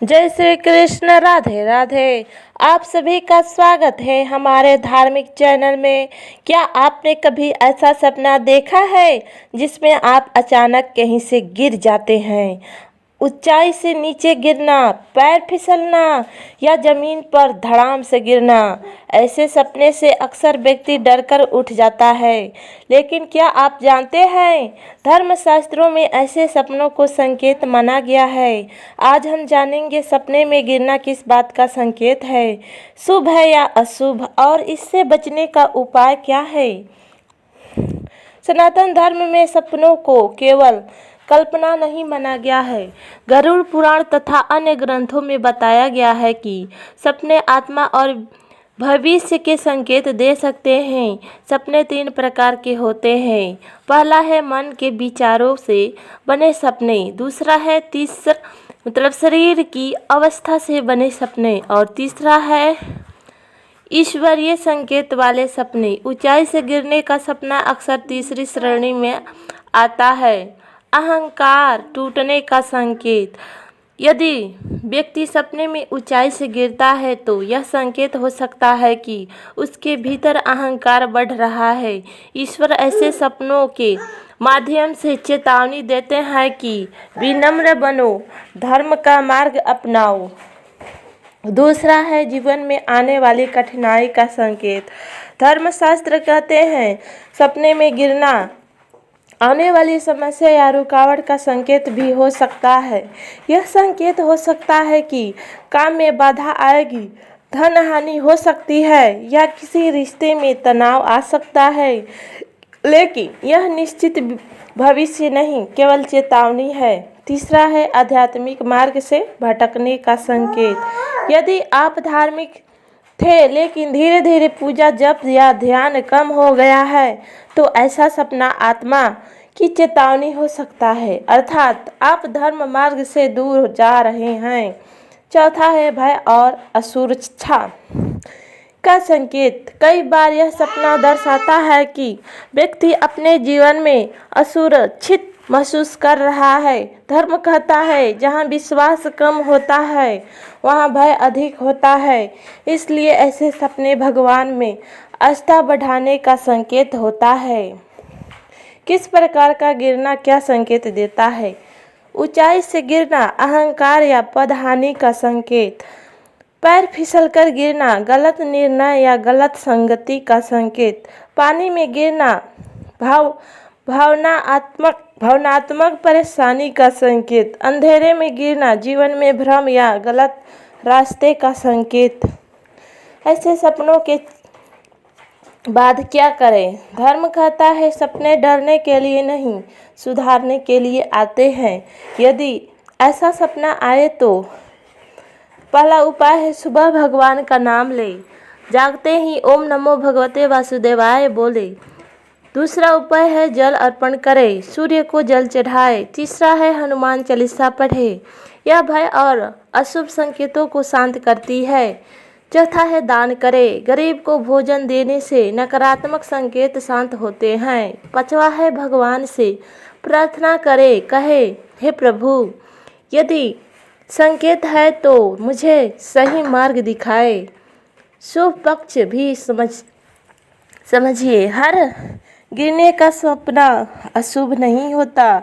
जय श्री कृष्ण। राधे राधे। आप सभी का स्वागत है हमारे धार्मिक चैनल में। क्या आपने कभी ऐसा सपना देखा है जिसमें आप अचानक कहीं से गिर जाते हैं? ऊंचाई से नीचे गिरना, पैर फिसलना या जमीन पर धड़ाम से गिरना। ऐसे सपने से अक्सर व्यक्ति डरकर उठ जाता है। लेकिन क्या आप जानते हैं, धर्मशास्त्रों में ऐसे सपनों को संकेत माना गया है। आज हम जानेंगे सपने में गिरना किस बात का संकेत है, शुभ है या अशुभ, और इससे बचने का उपाय क्या है। सनातन धर्म में सपनों को केवल कल्पना नहीं माना गया है। गरुड़ पुराण तथा अन्य ग्रंथों में बताया गया है कि सपने आत्मा और भविष्य के संकेत दे सकते हैं। सपने 3 प्रकार के होते हैं। पहला है मन के विचारों से बने सपने, दूसरा है शरीर की अवस्था से बने सपने, और तीसरा है ईश्वरीय संकेत वाले सपने। ऊंचाई से गिरने का सपना अक्सर तीसरी श्रेणी में आता है। अहंकार टूटने का संकेत। यदि व्यक्ति सपने में ऊंचाई से गिरता है तो यह संकेत हो सकता है कि उसके भीतर अहंकार बढ़ रहा है। ईश्वर ऐसे सपनों के माध्यम से चेतावनी देते हैं कि विनम्र बनो, धर्म का मार्ग अपनाओ। दूसरा है जीवन में आने वाली कठिनाई का संकेत। धर्मशास्त्र कहते हैं सपने में गिरना आने वाली समस्या या रुकावट का संकेत भी हो सकता है। यह संकेत हो सकता है कि काम में बाधा आएगी, धन हानि हो सकती है या किसी रिश्ते में तनाव आ सकता है। लेकिन यह निश्चित भविष्य नहीं, केवल चेतावनी है। तीसरा है आध्यात्मिक मार्ग से भटकने का संकेत। यदि आप धार्मिक थे लेकिन धीरे धीरे पूजा, जप या ध्यान कम हो गया है तो ऐसा सपना आत्मा की चेतावनी हो सकता है, अर्थात आप धर्म मार्ग से दूर जा रहे हैं। चौथा है भय और असुरक्षा का संकेत। कई बार यह सपना दर्शाता है कि व्यक्ति अपने जीवन में असुरक्षित महसूस कर रहा है। धर्म कहता है जहाँ विश्वास कम होता है वहाँ भय अधिक होता है। इसलिए ऐसे सपने भगवान में आस्था बढ़ाने का संकेत होता है। किस प्रकार का गिरना क्या संकेत देता है? ऊंचाई से गिरना अहंकार या पदहानि का संकेत। पैर फिसलकर गिरना गलत निर्णय या गलत संगति का संकेत। पानी में गिरना भावनात्मक परेशानी का संकेत। अंधेरे में गिरना जीवन में भ्रम या गलत रास्ते का संकेत। ऐसे सपनों के बाद क्या करें? धर्म कहता है सपने डरने के लिए नहीं, सुधारने के लिए आते हैं। यदि ऐसा सपना आए तो पहला उपाय है सुबह भगवान का नाम ले, जागते ही ओम नमो भगवते वासुदेवाय बोले। दूसरा उपाय है जल अर्पण करे, सूर्य को जल चढ़ाए। तीसरा है हनुमान चालीसा पढ़े, यह भय और अशुभ संकेतों को शांत करती है। चौथा है दान करे, गरीब को भोजन देने से नकारात्मक संकेत शांत होते हैं। पांचवा है भगवान से प्रार्थना करे, कहे हे प्रभु यदि संकेत है तो मुझे सही मार्ग दिखाए। शुभ पक्ष भी समझिए, हर गिरने का सपना अशुभ नहीं होता।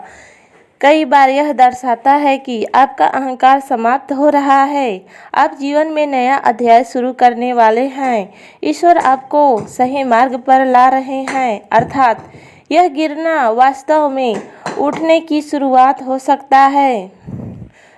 कई बार यह दर्शाता है कि आपका अहंकार समाप्त हो रहा है, आप जीवन में नया अध्याय शुरू करने वाले हैं। ईश्वर आपको सही मार्ग पर ला रहे हैं, अर्थात यह गिरना वास्तव में उठने की शुरुआत हो सकता है।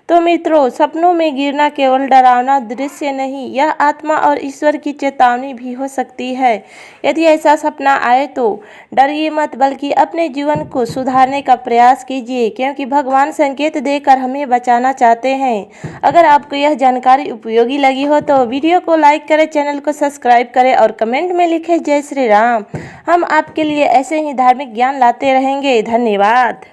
तो मित्रों, सपनों में गिरना केवल डरावना दृश्य नहीं, यह आत्मा और ईश्वर की चेतावनी भी हो सकती है। यदि ऐसा सपना आए तो डरिए मत, बल्कि अपने जीवन को सुधारने का प्रयास कीजिए, क्योंकि भगवान संकेत देकर हमें बचाना चाहते हैं। अगर आपको यह जानकारी उपयोगी लगी हो तो वीडियो को लाइक करें, चैनल को सब्सक्राइब करें और कमेंट में लिखें जय श्री राम। हम आपके लिए ऐसे ही धार्मिक ज्ञान लाते रहेंगे। धन्यवाद।